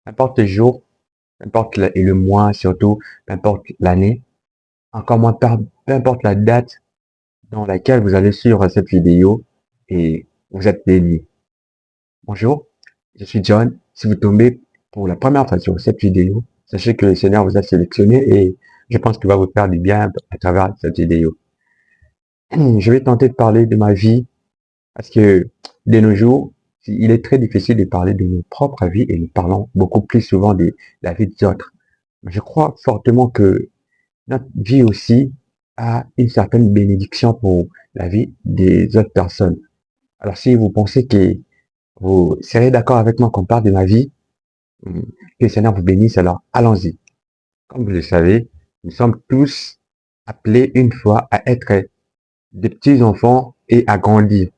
Peu importe le jour, peu importe et le mois surtout, peu importe l'année, encore moins peu importe la date dans laquelle vous allez suivre cette vidéo et vous êtes béni. Bonjour, je suis John. Si vous tombez pour la première fois sur cette vidéo, sachez que le Seigneur vous a sélectionné et je pense qu'il va vous faire du bien à travers cette vidéo. Je vais tenter de parler de ma vie parce que de nos jours, il est très difficile de parler de nos propres vies et nous parlons beaucoup plus souvent de la vie des autres. Je crois fortement que notre vie aussi a une certaine bénédiction pour la vie des autres personnes. Alors si vous pensez que vous serez d'accord avec moi qu'on parle de ma vie, que le Seigneur vous bénisse, alors allons-y. Comme vous le savez, nous sommes tous appelés une fois à être des petits enfants et à grandir.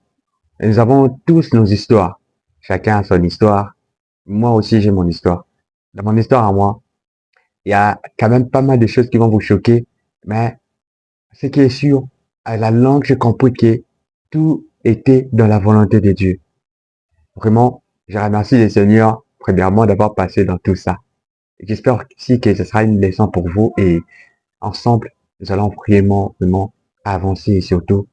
Et nous avons tous nos histoires. Chacun a son histoire. Moi aussi, j'ai mon histoire. Dans mon histoire à moi, il y a quand même pas mal de choses qui vont vous choquer, mais ce qui est sûr, à la langue, j'ai compris que tout était dans la volonté de Dieu. Vraiment, je remercie le Seigneur, premièrement, d'avoir passé dans tout ça. Et j'espère aussi que ce sera une leçon pour vous et ensemble, nous allons vraiment avancer et surtout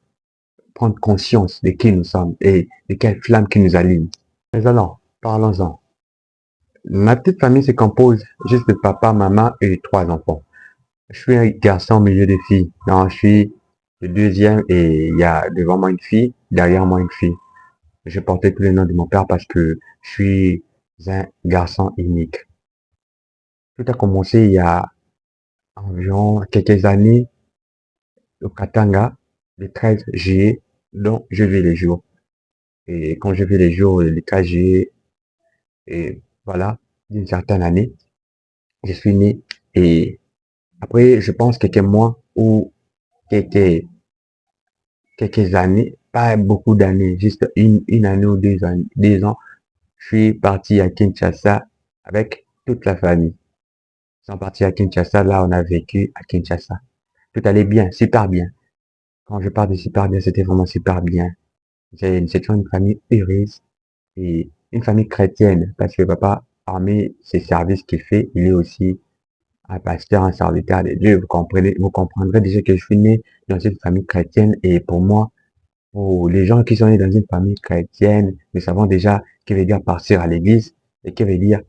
prendre conscience de qui nous sommes et de quelle flamme qui nous allume. Mais alors, parlons-en. Ma petite famille se compose juste de papa, maman et 3 enfants. Je suis un garçon au milieu de filles. Non, je suis le deuxième et il y a devant moi une fille, derrière moi une fille. Je portais tous les noms de mon père parce que je suis un garçon unique. Tout a commencé il y a environ quelques années au Katanga, le 13 juillet, dont je vis les jours. Et quand je vis les jours, le 13 juillet, et voilà, d'une certaine année, je suis né. Et après, je pense quelques mois ou quelques, quelques années, pas beaucoup d'années, juste une année ou 2 ans, 2 ans, je suis parti à Kinshasa avec toute la famille. Ils sont partis à Kinshasa, là, on a vécu à Kinshasa. Tout allait bien, super bien. Quand je parle de super bien, c'était vraiment super bien. C'était une famille heureuse et une famille chrétienne, parce que papa, parmi ses services qu'il fait, il est aussi un pasteur, un serviteur de Dieu. Vous comprenez, vous comprendrez déjà que je suis né dans une famille chrétienne et pour moi, pour les gens qui sont nés dans une famille chrétienne, nous savons déjà ce que veut dire partir à l'église et ce que veut dire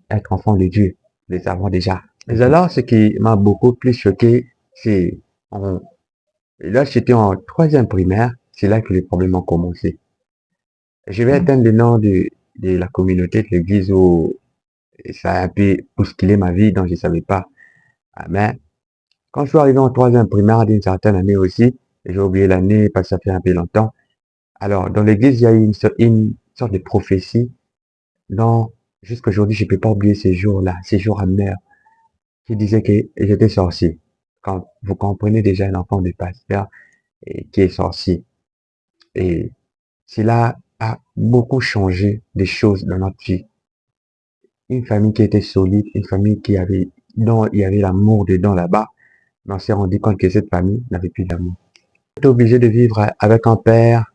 être enfant de Dieu. Nous le savons déjà. Mais alors, ce qui m'a beaucoup plus choqué, c'est là, j'étais en troisième primaire, c'est là que les problèmes ont commencé. Je vais atteindre le nom de la communauté de l'église où ça a un peu bousculé ma vie, donc je ne savais pas. Ah, mais quand je suis arrivé en troisième primaire d'une certaine année aussi, j'ai oublié l'année parce que ça fait un peu longtemps. Alors, dans l'église, il y a eu une sorte de prophétie dont jusqu'à aujourd'hui, je ne peux pas oublier ces jours-là, ces jours amers, qui disait que j'étais sorcier. Quand vous comprenez déjà un enfant de pasteur et qui est sorcier. Et cela a beaucoup changé des choses dans notre vie. Une famille qui était solide, une famille dont il y avait l'amour dedans là-bas, mais on s'est rendu compte que cette famille n'avait plus d'amour. J'étais obligé de vivre avec un père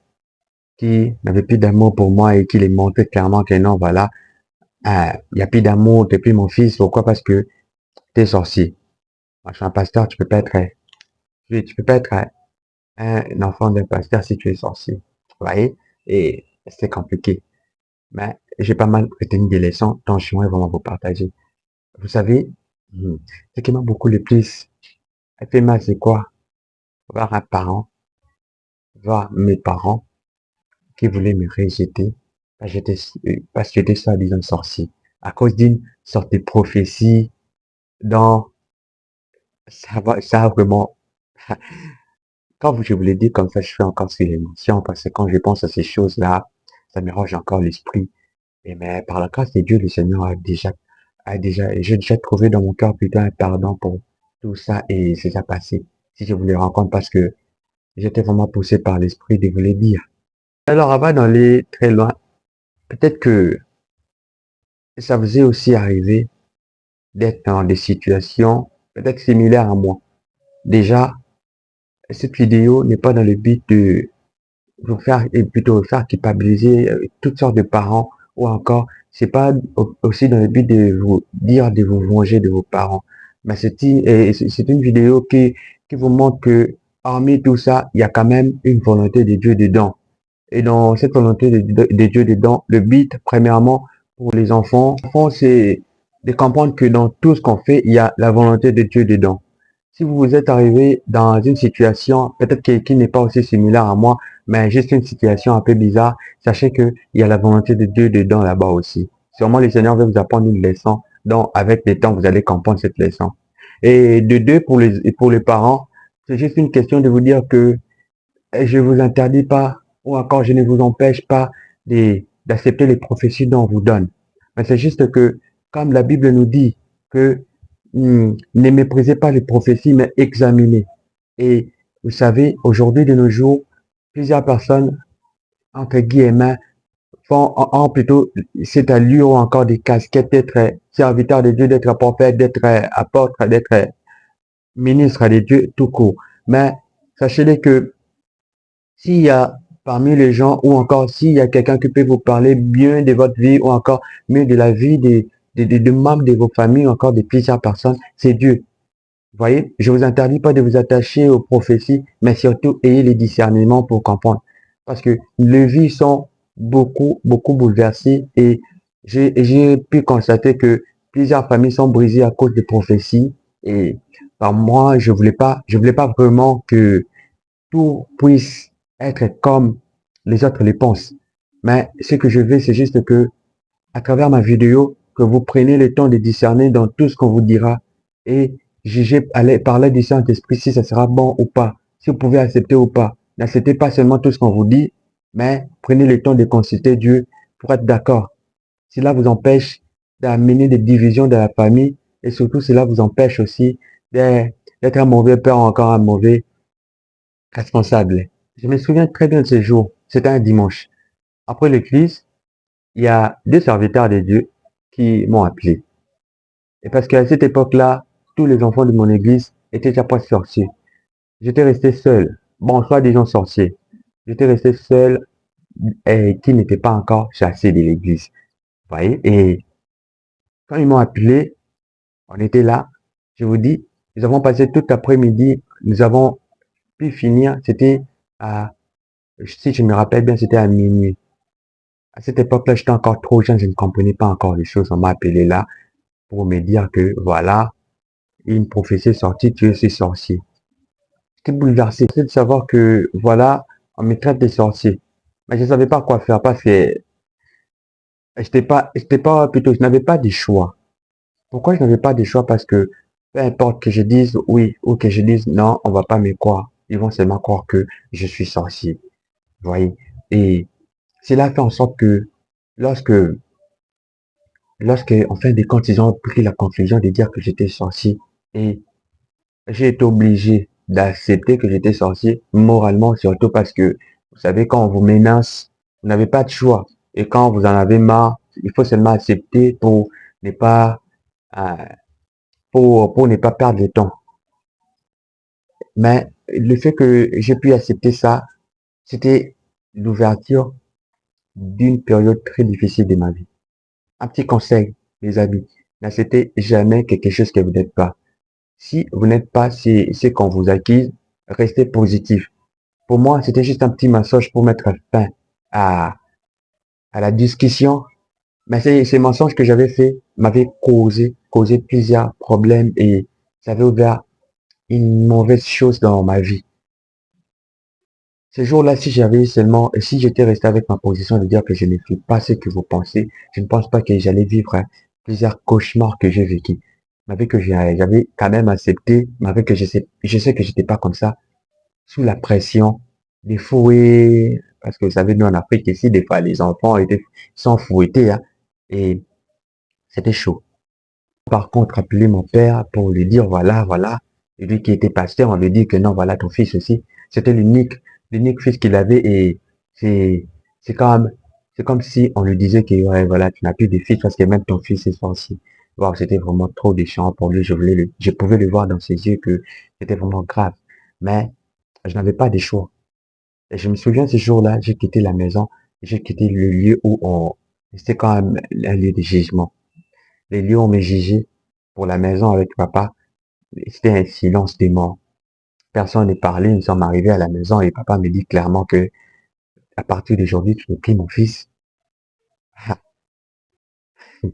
qui n'avait plus d'amour pour moi et qui les montrait clairement que non, voilà, il n'y a plus d'amour, t'es plus mon fils. Pourquoi? Parce que t'es sorcier. Moi, je suis un pasteur, tu peux pas être un enfant d'un pasteur si tu es sorcier. Vous voyez? Et c'est compliqué. Mais j'ai pas mal retenu des leçons dont j'aimerais vraiment vous partager. Vous savez, ce qui m'a beaucoup le plus fait mal, c'est quoi? Voir un parent, voir mes parents qui voulaient me rejeter parce que j'étais soi-disant sorcier. À cause d'une sorte de prophétie dont ça a vraiment, quand je vous l'ai dit comme ça, je suis encore sur l'émotion parce que quand je pense à ces choses-là, ça me range encore l'esprit. Et mais par la grâce de Dieu, le Seigneur j'ai déjà trouvé dans mon cœur plutôt un pardon pour tout ça et c'est ça passé. Si je vous le rencontre parce que j'étais vraiment poussé par l'esprit de vous le dire. Alors avant d'aller très loin, peut-être que ça vous est aussi arrivé d'être dans des situations peut-être similaires à moi. Déjà, cette vidéo n'est pas dans le but de vous faire, et plutôt vous faire culpabiliser toutes sortes de parents ou encore, c'est pas aussi dans le but de vous dire de vous venger de vos parents. Mais c'est une vidéo qui vous montre que, parmi tout ça, il y a quand même une volonté de Dieu dedans. Et dans cette volonté de Dieu dedans, le but, premièrement, pour les enfants, c'est de comprendre que dans tout ce qu'on fait, il y a la volonté de Dieu dedans. Si vous vous êtes arrivé dans une situation, peut-être qui n'est pas aussi similaire à moi, mais juste une situation un peu bizarre, sachez qu'il y a la volonté de Dieu dedans là-bas aussi. Sûrement, le Seigneur veut vous apprendre une leçon, donc avec le temps, vous allez comprendre cette leçon. Et de deux, pour les parents, c'est juste une question de vous dire que je vous interdis pas, ou encore je ne vous empêche pas d'accepter les prophéties dont on vous donne. Mais c'est juste que, comme la Bible nous dit que ne méprisez pas les prophéties, mais examinez. Et vous savez, aujourd'hui de nos jours, plusieurs personnes, entre guillemets, ont plutôt cette allure ou encore des casquettes d'être serviteur de Dieu, d'être prophète, d'être apôtre, d'être ministre de Dieu tout court. Mais sachez-le que s'il y a parmi les gens ou encore s'il y a quelqu'un qui peut vous parler bien de votre vie ou encore mieux de la vie des membres de vos familles ou encore de plusieurs personnes, c'est Dieu. Vous voyez, je vous interdis pas de vous attacher aux prophéties, mais surtout ayez les discernements pour comprendre. Parce que les vies sont beaucoup bouleversées et j'ai pu constater que plusieurs familles sont brisées à cause des prophéties et par moi, je voulais pas vraiment que tout puisse être comme les autres les pensent. Mais ce que je veux, c'est juste que, à travers ma vidéo, que vous preniez le temps de discerner dans tout ce qu'on vous dira et juger par l'aide du Saint-Esprit si ça sera bon ou pas, si vous pouvez accepter ou pas. N'acceptez pas seulement tout ce qu'on vous dit, mais prenez le temps de consulter Dieu pour être d'accord. Cela vous empêche d'amener des divisions dans la famille et surtout cela vous empêche aussi d'être un mauvais père ou encore un mauvais responsable. Je me souviens très bien de ce jour. C'était un dimanche. Après l'église, il y a deux serviteurs de Dieu qui m'ont appelé. Et parce qu'à cette époque-là, tous les enfants de mon église étaient déjà pas sorciers. J'étais resté seul. Bon, soit disant sorcier. J'étais resté seul et qui n'était pas encore chassé de l'église. Vous voyez? Et quand ils m'ont appelé, on était là. Je vous dis, nous avons passé tout l'après-midi. Nous avons pu finir. C'était à, si je me rappelle bien, c'était à minuit. À cette époque-là, j'étais encore trop jeune, je ne comprenais pas encore les choses. On m'a appelé là pour me dire que voilà, une prophétie est sortie, tu es ce sorcier. J'étais bouleversé de savoir que voilà, on me traite de sorcier. Mais je ne savais pas quoi faire parce que plutôt, je n'avais pas de choix. Pourquoi je n'avais pas de choix? Parce que peu importe que je dise oui ou que je dise non, on va pas me croire. Ils vont seulement croire que je suis sorcier. Vous voyez? Et cela fait en sorte que lorsque en fin de compte, ils ont pris la conclusion de dire que j'étais sorcier et j'ai été obligé d'accepter que j'étais sorcier, moralement surtout parce que, vous savez, quand on vous menace, vous n'avez pas de choix. Et quand vous en avez marre, il faut seulement accepter pour ne pas, euh, pour ne pas perdre le temps. Mais le fait que j'ai pu accepter ça, c'était l'ouverture d'une période très difficile de ma vie. Un petit conseil, les amis, n'acceptez jamais quelque chose que vous n'êtes pas. Si vous n'êtes pas ce qu'on vous accuse, restez positif. Pour moi, c'était juste un petit mensonge pour mettre fin à, à la discussion. Mais ces mensonges que j'avais fait m'avaient causé plusieurs problèmes et ça avait ouvert une mauvaise chose dans ma vie. Ce jour-là, si j'avais seulement, et si j'étais resté avec ma position de dire que je ne fais pas ce que vous pensez, je ne pense pas que j'allais vivre plusieurs cauchemars que j'ai vécu. Mais que j'avais quand même accepté, mais que je sais que j'étais pas comme ça, sous la pression, des fouets, parce que vous savez, nous en Afrique ici, des fois, les enfants sont fouettés, hein, et c'était chaud. Par contre, appeler mon père pour lui dire, voilà, et lui qui était pasteur, on lui dit que non, voilà ton fils aussi. C'était l'unique fils qu'il avait et c'est, c'est comme, c'est comme si on lui disait que, ouais, voilà, tu n'as plus de fils parce que même ton fils est sorcier. Wow, c'était vraiment trop déchirant pour lui. Je pouvais le voir dans ses yeux que c'était vraiment grave. Mais je n'avais pas de choix. Et je me souviens ce jour-là, j'ai quitté la maison, j'ai quitté le lieu où C'était quand même un lieu de jugement. Les lieux où on me jugeait pour la maison avec papa, c'était un silence des morts. Personne n'est parlé, nous sommes arrivés à la maison et papa me dit clairement que à partir d'aujourd'hui, tu n'es plus mon fils. Ah, tu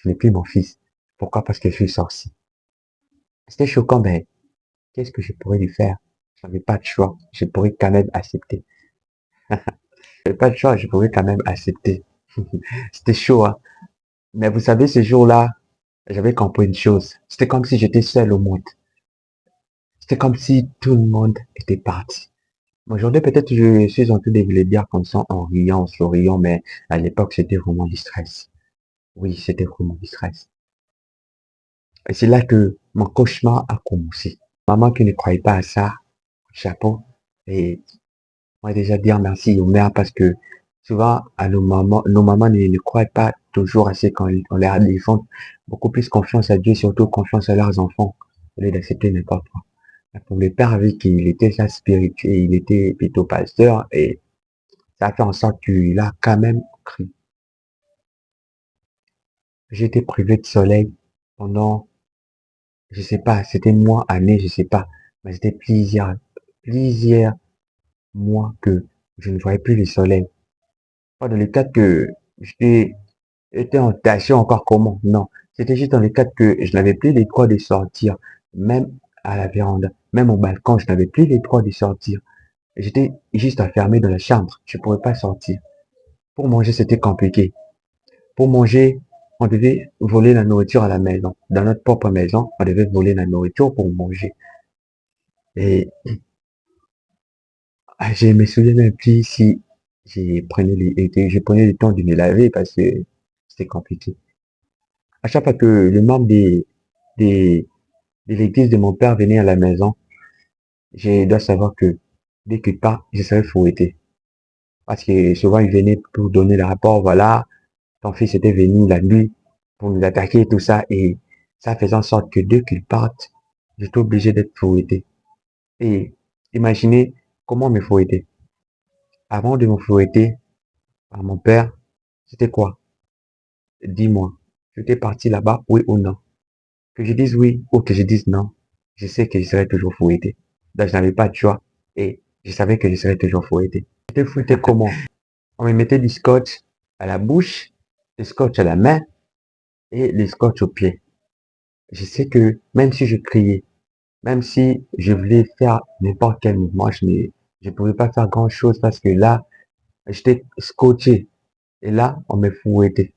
n'es plus mon fils. Pourquoi? Parce que je suis sorci. C'était choquant, mais qu'est-ce que je pourrais lui faire? Je n'avais pas de choix. Je pourrais quand même accepter. Je n'avais pas de choix, je pourrais quand même accepter. C'était chaud, hein. Mais vous savez, ce jour-là, j'avais compris une chose. C'était comme si j'étais seul au monde. C'était comme si tout le monde était parti. Aujourd'hui, peut-être je suis en train de vous le dire comme ça, en riant, en souriant, mais à l'époque, c'était vraiment du stress. Oui, c'était vraiment du stress. Et c'est là que mon cauchemar a commencé. Maman qui ne croyait pas à ça, chapeau. Et on va déjà dire merci aux mères parce que souvent, à nos mamans ne croient pas toujours assez quand on leur a font beaucoup plus confiance à Dieu, surtout confiance à leurs enfants, au lieu d'accepter n'importe quoi. Pour le père, vu qu'il était déjà spirituel, il était plutôt pasteur, et ça a fait en sorte qu'il a quand même cru. J'ai été privé de soleil pendant, je sais pas, c'était mois, années, je sais pas, mais c'était plusieurs mois que je ne voyais plus le soleil. Pas dans le cadre que j'étais en tension encore comment, non. C'était juste dans le cadre que je n'avais plus les droits de sortir, même à la véranda, même au balcon, je n'avais plus les droits de sortir. J'étais juste enfermé dans la chambre, je ne pouvais pas sortir. Pour manger, c'était compliqué. Pour manger, on devait voler la nourriture à la maison. Dans notre propre maison, on devait voler la nourriture pour manger. Et je me souviens même plus si je prenais le temps de me laver parce que c'était compliqué. À chaque fois que le membre des, de l'église de mon père venait à la maison, je dois savoir que dès qu'il part, je serais fouetté. Parce que souvent, il venait pour donner le rapport, voilà, ton fils était venu la nuit pour nous attaquer et tout ça. Et ça faisait en sorte que dès qu'il parte, j'étais obligé d'être fouetté. Et imaginez comment me fouetter. Avant de me fouetter par mon père, c'était quoi? Dis-moi, j'étais parti là-bas, oui ou non? Que je dise oui ou que je dise non, je sais que je serai toujours fouetté. Donc je n'avais pas de choix et je savais que je serais toujours fouetté. J'étais fouetté comment? On me mettait du scotch à la bouche, du scotch à la main et du scotch aux pieds. Je sais que même si je criais, même si je voulais faire n'importe quel mouvement, je ne pouvais pas faire grand chose parce que là, j'étais scotché. Et là, on me fouettait.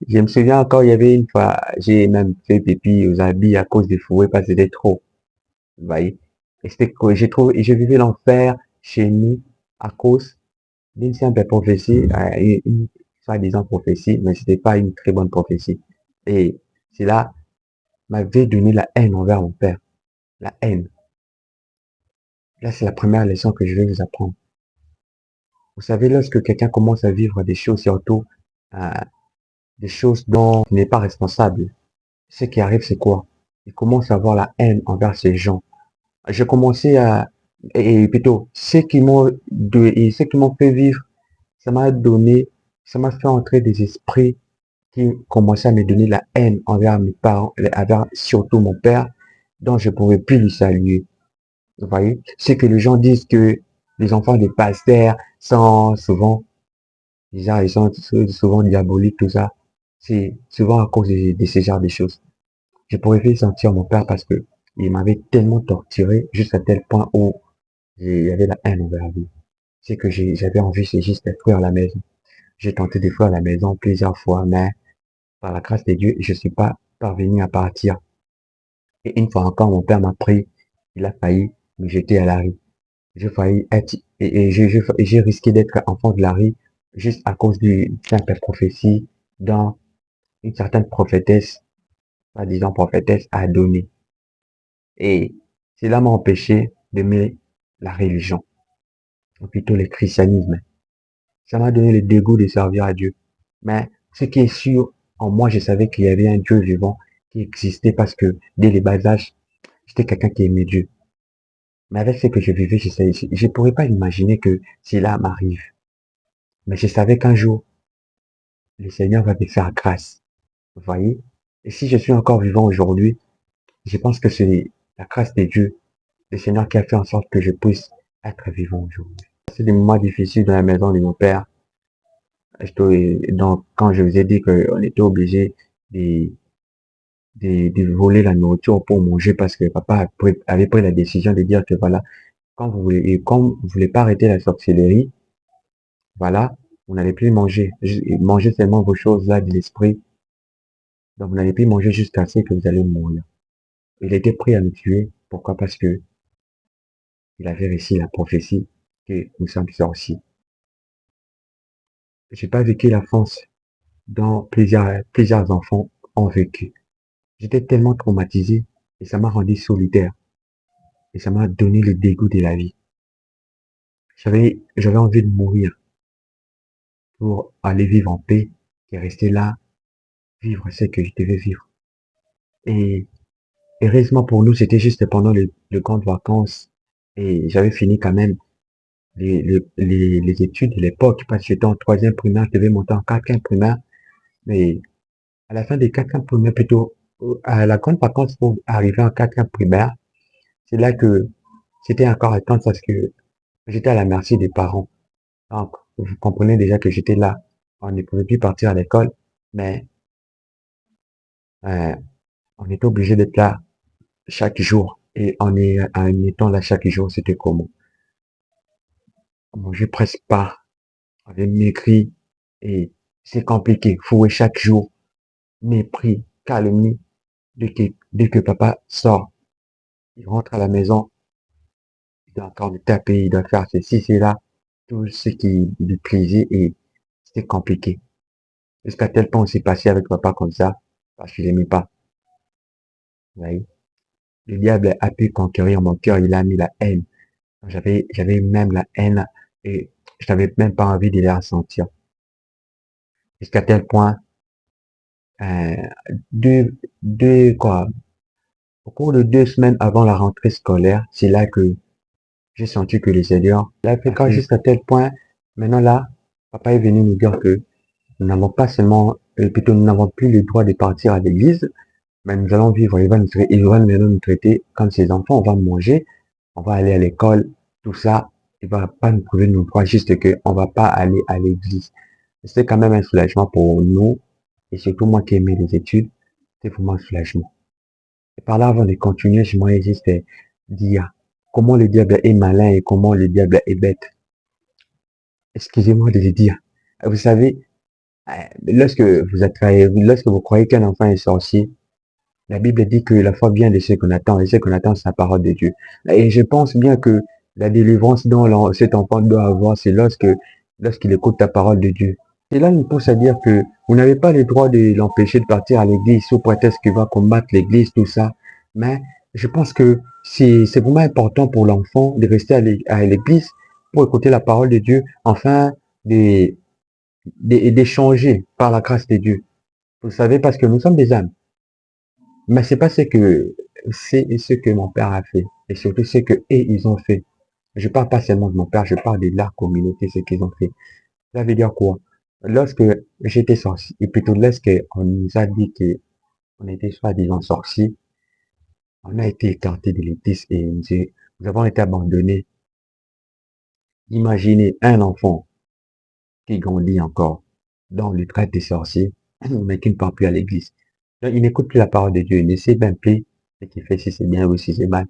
Je me souviens encore, il y avait une fois, j'ai même fait pipi aux habits à cause des fouets parce que c'était trop. Vous voyez? Et c'était quoi? J'ai trouvé, et je vivais l'enfer chez nous à cause d'une simple prophétie, une soi-disant prophétie, mais c'était pas une très bonne prophétie. Et c'est là, m'avait donné la haine envers mon père. La haine. Là, c'est la première leçon que je vais vous apprendre. Vous savez, lorsque quelqu'un commence à vivre des choses, surtout euh, des choses dont il n'est pas responsable, ce qui arrive, c'est quoi? Il commence à avoir la haine envers ces gens. J'ai commencé à, et plutôt, ceux qui m'ont fait vivre, ça m'a donné, ça m'a fait entrer des esprits qui commençaient à me donner la haine envers mes parents, envers surtout mon père, dont je ne pouvais plus lui saluer. Vous voyez? C'est que les gens disent que les enfants des pasteurs sont souvent, ils sont souvent diaboliques, tout ça. C'est souvent à cause de ce genre de choses. Je pourrais faire sentir mon père parce que il m'avait tellement torturé jusqu'à tel point où j'avais la haine envers lui. C'est que j'avais envie, c'est juste de fuir la maison. J'ai tenté de fuir la maison plusieurs fois, mais par la grâce de Dieu, je ne suis pas parvenu à partir. Et une fois encore, mon père m'a pris, il a failli me jeter à la rue. J'ai failli être, et j'ai risqué d'être enfant de la rue juste à cause d'une simple prophétie dans une certaine prophétesse, pas disant prophétesse, a donné. Et cela m'a empêché d'aimer la religion, ou plutôt le christianisme. Ça m'a donné le dégoût de servir à Dieu. Mais ce qui est sûr, en moi, je savais qu'il y avait un Dieu vivant qui existait parce que dès les bas âges, j'étais quelqu'un qui aimait Dieu. Mais avec ce que je vivais, je ne pourrais pas imaginer que cela m'arrive. Mais je savais qu'un jour, le Seigneur va me faire grâce. Vous voyez? Et si je suis encore vivant aujourd'hui, je pense que c'est la grâce de Dieu, le Seigneur qui a fait en sorte que je puisse être vivant aujourd'hui. C'est des moments difficiles dans la maison de mon père. Donc, quand je vous ai dit qu'on était obligé de, de voler la nourriture pour manger parce que papa avait pris la décision de dire que voilà, quand vous voulez, et comme vous voulez pas arrêter la sorcellerie, voilà, vous n'allez plus manger. Manger seulement vos choses là de l'esprit. Donc, vous n'allez plus manger jusqu'à ce que vous allez mourir. Il était prêt à nous tuer. Pourquoi? Parce que il avait réussi la prophétie que nous sommes sorciers. J'ai pas vécu la France dont plusieurs enfants ont vécu. J'étais tellement traumatisé et ça m'a rendu solitaire et ça m'a donné le dégoût de la vie. J'avais envie de mourir pour aller vivre en paix et rester là, vivre ce que je devais vivre. Et heureusement pour nous, c'était juste pendant les grandes vacances et j'avais fini quand même les études de l'époque parce que j'étais en troisième primaire, je devais monter en quatrième primaire. Mais à la fin des quatrième primaire, plutôt à la grande vacance pour arriver en quatrième primaire, c'est là que c'était encore à temps parce que j'étais à la merci des parents. Donc, vous comprenez déjà que j'étais là. On ne pouvait plus partir à l'école, mais euh, on était obligé d'être là chaque jour. Et en étant là chaque jour, c'était comment? On mangeait presque pas. On avait maigri. Et c'est compliqué. Fouet chaque jour. Mépris, calomnie. Dès que papa sort, il rentre à la maison, il doit encore me taper, il doit faire ceci, cela. Tout ce qui lui plaisait et c'était compliqué. Jusqu'à tel point on s'est passé avec papa comme ça, parce que je l'aimais pas. Vous voyez? Le diable a pu conquérir mon cœur, il a mis la haine. J'avais même la haine et je n'avais même pas envie de la ressentir. Jusqu'à tel point, euh, quoi, au cours de 2 semaines avant la rentrée scolaire, c'est là que j'ai senti que le Seigneur l'a fait quand jusqu'à tel point, maintenant là, papa est venu nous dire que nous n'avons pas seulement, plutôt nous n'avons plus le droit de partir à l'église, mais nous allons vivre, il va maintenant nous traiter comme ses enfants, on va manger, on va aller à l'école, tout ça, il va pas nous prouver nos droits, juste que on va pas aller à l'église. C'était quand même un soulagement pour nous, et surtout moi qui aimais les études, c'était vraiment un soulagement. Et par là, avant de continuer, je m'en juste dire comment le diable est malin et comment le diable est bête. Excusez-moi de le dire. Vous savez, lorsque vous croyez qu'un enfant est sorcier, la Bible dit que la foi vient de ce qu'on attend, et ce qu'on attend, c'est la parole de Dieu. Et je pense bien que la délivrance dont cet enfant doit avoir, c'est lorsqu'il écoute la parole de Dieu. Et là, nous pousse à dire que vous n'avez pas le droit de l'empêcher de partir à l'église sous prétexte qu'il va combattre l'église, tout ça. Mais je pense que c'est vraiment important pour l'enfant de rester à l'église pour écouter la parole de Dieu, enfin, d'échanger par la grâce de Dieu. Vous savez, parce que nous sommes des âmes. Mais c'est ce que mon père a fait. Et surtout ce que ils ont fait. Je parle pas seulement de mon père, je parle de la communauté, ce qu'ils ont fait. Ça veut dire quoi? Lorsque j'étais sorcier, et plutôt lorsqu'on nous a dit qu'on était soi-disant sorciers, on a été écarté de l'église et nous avons été abandonnés. Imaginez un enfant qui grandit encore dans le trait des sorciers, mais qui ne part plus à l'église. Donc, il n'écoute plus la parole de Dieu, il ne sait même plus ce qu'il fait, si c'est bien ou si c'est mal.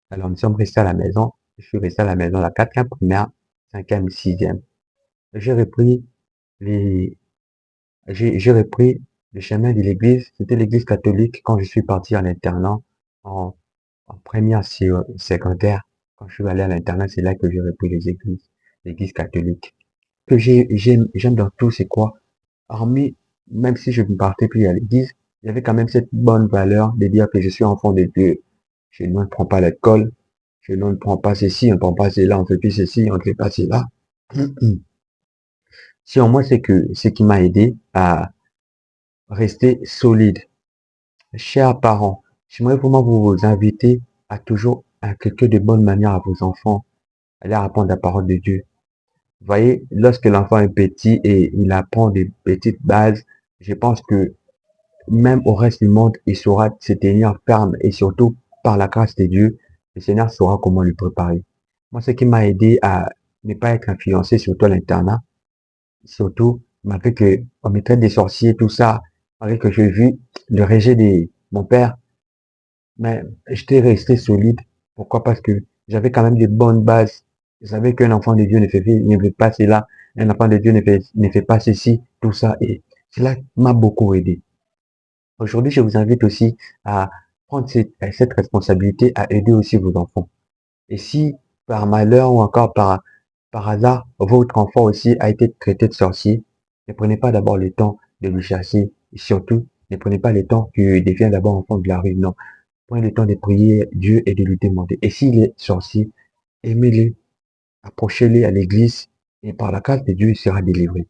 Alors, nous sommes restés à la maison. Je suis resté à la maison la quatrième primaire, cinquième, sixième. J'ai repris les, j'ai repris le chemin de l'église. C'était l'église catholique quand je suis parti à l'internat en première secondaire. Quand je suis allé à l'internat, c'est là que j'ai repris l'église catholique. Ce que j'aime dans tout, c'est quoi? Hormis, même si je ne partais plus à l'église, il y avait quand même cette bonne valeur de dire que je suis enfant de Dieu. Je ne prends pas l'alcool, je ne prends pas ceci, on ne prend pas cela, on ne fait plus ceci, on ne fait pas cela. Sur moi, c'est que ce qui m'a aidé à rester solide. Chers parents, j'aimerais vraiment vous inviter à toujours inculquer de bonnes manières à vos enfants, à leur apprendre la parole de Dieu. Vous voyez, lorsque l'enfant est petit et il apprend des petites bases, je pense que même au reste du monde, il saura se tenir ferme et surtout, par la grâce de Dieu, le Seigneur saura comment le préparer. Moi, ce qui m'a aidé à ne pas être influencé, surtout à l'internat, surtout, malgré que on me traite des sorciers, tout ça, malgré que j'ai vu le rejet de mon père, mais j'étais resté solide. Pourquoi? Parce que j'avais quand même des bonnes bases. Je savais qu'un enfant de Dieu ne fait pas cela, un enfant de Dieu ne fait pas ceci, tout ça, et cela m'a beaucoup aidé. Aujourd'hui, je vous invite aussi à prendre cette responsabilité, à aider aussi vos enfants. Et si par malheur ou encore par hasard, votre enfant aussi a été traité de sorcier, ne prenez pas d'abord le temps de le chasser. Et surtout, ne prenez pas le temps qu'il devienne d'abord enfant de la rue. Non, prenez le temps de prier Dieu et de lui demander. Et s'il est sorcier, aimez-le, approchez-le à l'église et par la grâce de Dieu, il sera délivré.